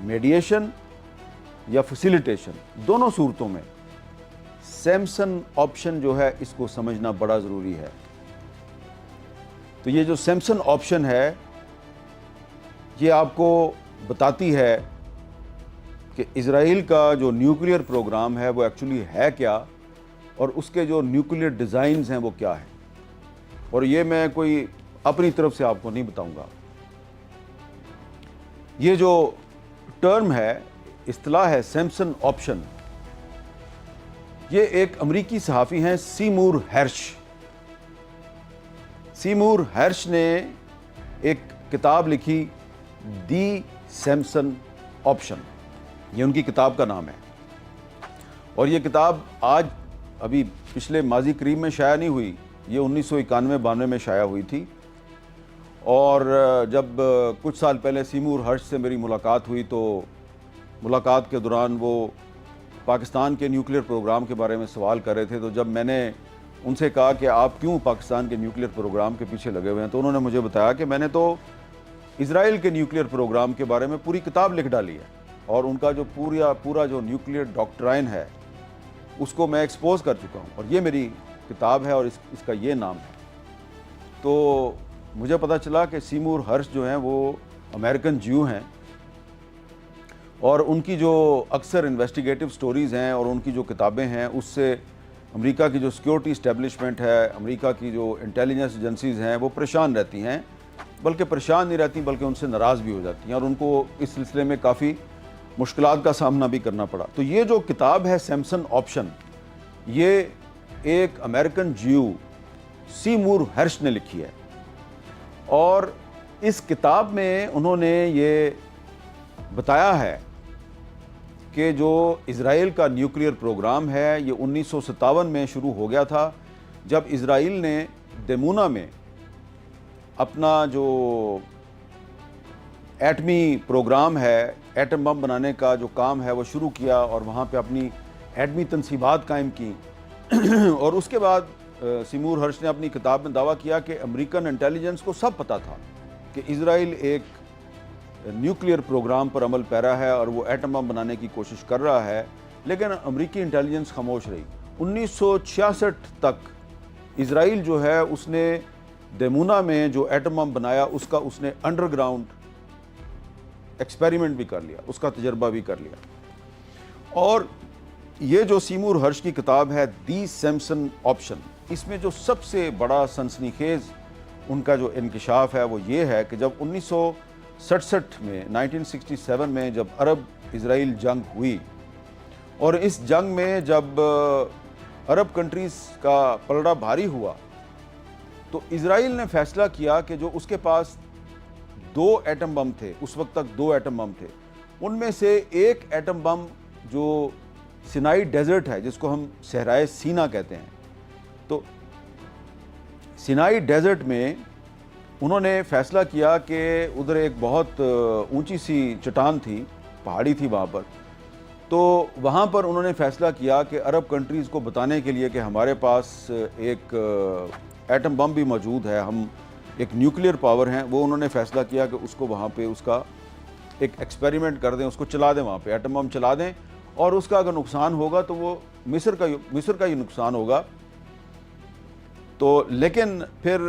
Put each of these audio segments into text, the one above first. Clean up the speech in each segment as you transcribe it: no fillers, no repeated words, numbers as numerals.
Meditation یا facilitation, دونوں صورتوں میں سیمسن آپشن جو ہے اس کو سمجھنا بڑا ضروری ہے۔ تو یہ جو سیمسن آپشن ہے یہ آپ کو بتاتی ہے کہ اسرائیل کا جو نیوکلیئر پروگرام ہے وہ ایکچولی ہے کیا، اور اس کے جو نیوکلیئر ڈیزائنز ہیں وہ کیا ہیں، اور یہ میں کوئی اپنی طرف سے آپ کو نہیں بتاؤں گا۔ یہ جو ٹرم ہے، اصطلاح ہے سیمسن آپشن، یہ ایک امریکی صحافی ہیں سیمور ہرش۔ سیمور ہرش نے ایک کتاب لکھی دی سیمسن آپشن، یہ ان کی کتاب کا نام ہے، اور یہ کتاب آج ابھی پچھلے ماضی قریب میں شائع نہیں ہوئی، یہ 1991-92 میں شائع ہوئی تھی۔ اور جب کچھ سال پہلے سیمور ہرش سے میری ملاقات ہوئی تو ملاقات کے دوران وہ پاکستان کے نیوکلیئر پروگرام کے بارے میں سوال کر رہے تھے، تو جب میں نے ان سے کہا کہ آپ کیوں پاکستان کے نیوکلیئر پروگرام کے پیچھے لگے ہوئے ہیں، تو انہوں نے مجھے بتایا کہ میں نے تو اسرائیل کے نیوکلیئر پروگرام کے بارے میں پوری کتاب لکھ ڈالی ہے، اور ان کا جو پورا جو نیوکلیئر ڈاکٹرائن ہے اس کو میں ایکسپوز کر چکا ہوں، اور یہ میری کتاب ہے اور اس کا یہ نام ہے۔ تو مجھے پتہ چلا کہ سیمور ہرش جو ہیں وہ امریکن جیو ہیں، اور ان کی جو اکثر انویسٹیگیٹو سٹوریز ہیں اور ان کی جو کتابیں ہیں اس سے امریکہ کی جو سیکیورٹی اسٹیبلشمنٹ ہے، امریکہ کی جو انٹیلیجنس ایجنسیز ہیں وہ پریشان رہتی ہیں، بلکہ پریشان نہیں رہتی بلکہ ان سے ناراض بھی ہو جاتی ہیں، اور ان کو اس سلسلے میں کافی مشکلات کا سامنا بھی کرنا پڑا۔ تو یہ جو کتاب ہے سیمسن آپشن، یہ ایک امریکن جیو سیمور ہرش نے لکھی ہے، اور اس کتاب میں انہوں نے یہ بتایا ہے کہ جو اسرائیل کا نیوکلیئر پروگرام ہے یہ 1957 میں شروع ہو گیا تھا، جب اسرائیل نے دیمونا میں اپنا جو ایٹمی پروگرام ہے، ایٹم بم بنانے کا جو کام ہے وہ شروع کیا، اور وہاں پہ اپنی ایٹمی تنصیبات قائم کی۔ اور اس کے بعد سیمور ہرش نے اپنی کتاب میں دعویٰ کیا کہ امریکن انٹیلیجنس کو سب پتہ تھا کہ اسرائیل ایک نیوکلیئر پروگرام پر عمل پیرا ہے اور وہ ایٹم بم بنانے کی کوشش کر رہا ہے، لیکن امریکی انٹیلیجنس خاموش رہی۔ 1966 تک اسرائیل جو ہے اس نے دیمونا میں جو ایٹم بم بنایا اس نے انڈر گراؤنڈ ایکسپیریمنٹ بھی کر لیا، اس کا تجربہ بھی کر لیا۔ اور یہ جو سیمور ہرش کی کتاب ہے دی سیمسن آپشن، اس میں جو سب سے بڑا سنسنی خیز ان کا جو انکشاف ہے وہ یہ ہے کہ جب 1967 میں 1967 میں جب عرب اسرائیل جنگ ہوئی، اور اس جنگ میں جب عرب کنٹریز کا پلڑا بھاری ہوا، تو اسرائیل نے فیصلہ کیا کہ جو اس کے پاس 2 ایٹم بم تھے، اس وقت تک 2 ایٹم بم تھے، ان میں سے ایک ایٹم بم جو سینائی ڈیزرٹ ہے، جس کو ہم صحرائے سینا کہتے ہیں، تو سینائی ڈیزرٹ میں انہوں نے فیصلہ کیا کہ ادھر ایک بہت اونچی سی چٹان تھی، پہاڑی تھی وہاں پر، تو وہاں پر انہوں نے فیصلہ کیا کہ عرب کنٹریز کو بتانے کے لیے کہ ہمارے پاس ایک ایٹم بم بھی موجود ہے، ہم ایک نیوکلیئر پاور ہیں، وہ انہوں نے فیصلہ کیا کہ اس کو وہاں پہ اس کا ایک ایکسپیریمنٹ کر دیں، اس کو چلا دیں، وہاں پہ ایٹم بم چلا دیں، اور اس کا اگر نقصان ہوگا تو وہ مصر کا ہی نقصان ہوگا۔ تو لیکن پھر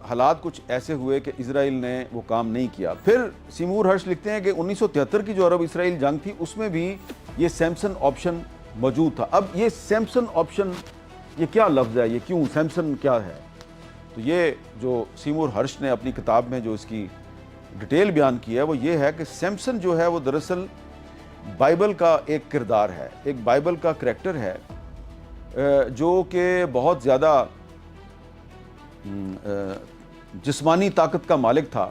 حالات کچھ ایسے ہوئے کہ اسرائیل نے وہ کام نہیں کیا۔ پھر سیمور ہرش لکھتے ہیں کہ 1973 کی جو عرب اسرائیل جنگ تھی اس میں بھی یہ سیمسن آپشن موجود تھا۔ اب یہ سیمسن آپشن یہ کیا لفظ ہے، یہ کیوں سیمسن کیا ہے؟ تو یہ جو سیمور ہرش نے اپنی کتاب میں جو اس کی ڈیٹیل بیان کی ہے وہ یہ ہے کہ سیمسن جو ہے وہ دراصل بائبل کا ایک کردار ہے، ایک بائبل کا کریکٹر ہے، جو کہ بہت زیادہ جسمانی طاقت کا مالک تھا،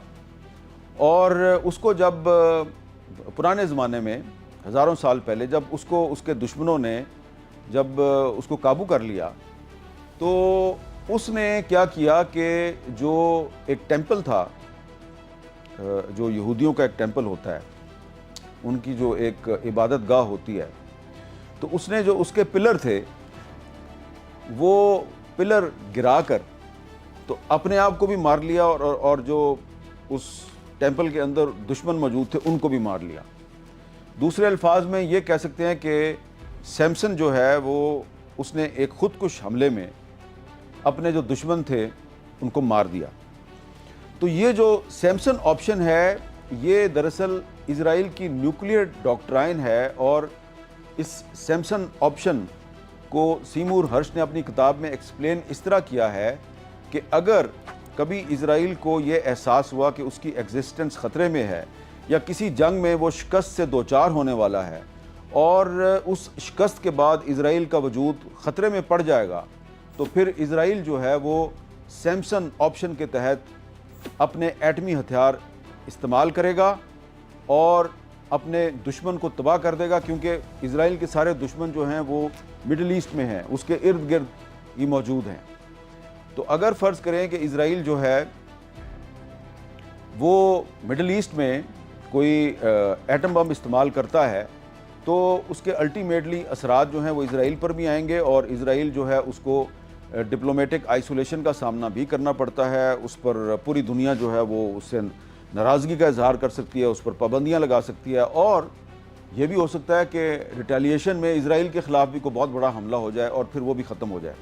اور اس کو جب پرانے زمانے میں ہزاروں سال پہلے جب اس کے دشمنوں نے جب اس کو قابو کر لیا، تو اس نے کیا کیا کہ جو ایک ٹیمپل تھا، جو یہودیوں کا ایک ٹیمپل ہوتا ہے، ان کی جو ایک عبادت گاہ ہوتی ہے، تو اس نے جو اس کے پلر تھے وہ پلر گرا کر تو اپنے آپ کو بھی مار لیا، اور جو اس ٹیمپل کے اندر دشمن موجود تھے ان کو بھی مار لیا۔ دوسرے الفاظ میں یہ کہہ سکتے ہیں کہ سیمسن جو ہے وہ اس نے ایک خودکش حملے میں اپنے جو دشمن تھے ان کو مار دیا۔ تو یہ جو سیمسن آپشن ہے یہ دراصل اسرائیل کی نیوکلیئر ڈاکٹرائن ہے، اور اس سیمسن آپشن کو سیمور ہرش نے اپنی کتاب میں ایکسپلین اس طرح کیا ہے کہ اگر کبھی اسرائیل کو یہ احساس ہوا کہ اس کی ایگزسٹنس خطرے میں ہے یا کسی جنگ میں وہ شکست سے دوچار ہونے والا ہے اور اس شکست کے بعد اسرائیل کا وجود خطرے میں پڑ جائے گا، تو پھر اسرائیل جو ہے وہ سیمسن آپشن کے تحت اپنے ایٹمی ہتھیار استعمال کرے گا اور اپنے دشمن کو تباہ کر دے گا، کیونکہ اسرائیل کے سارے دشمن جو ہیں وہ مڈل ایسٹ میں ہیں، اس کے ارد گرد ہی موجود ہیں۔ تو اگر فرض کریں کہ اسرائیل جو ہے وہ مڈل ایسٹ میں کوئی ایٹم بم استعمال کرتا ہے تو اس کے الٹیمیٹلی اثرات جو ہیں وہ اسرائیل پر بھی آئیں گے، اور اسرائیل جو ہے اس کو ڈپلومیٹک آئسولیشن کا سامنا بھی کرنا پڑتا ہے، اس پر پوری دنیا جو ہے وہ اس سے ناراضگی کا اظہار کر سکتی ہے، اس پر پابندیاں لگا سکتی ہے، اور یہ بھی ہو سکتا ہے کہ ریٹیلیشن میں اسرائیل کے خلاف بھی کوئی بہت بڑا حملہ ہو جائے اور پھر وہ بھی ختم ہو جائے۔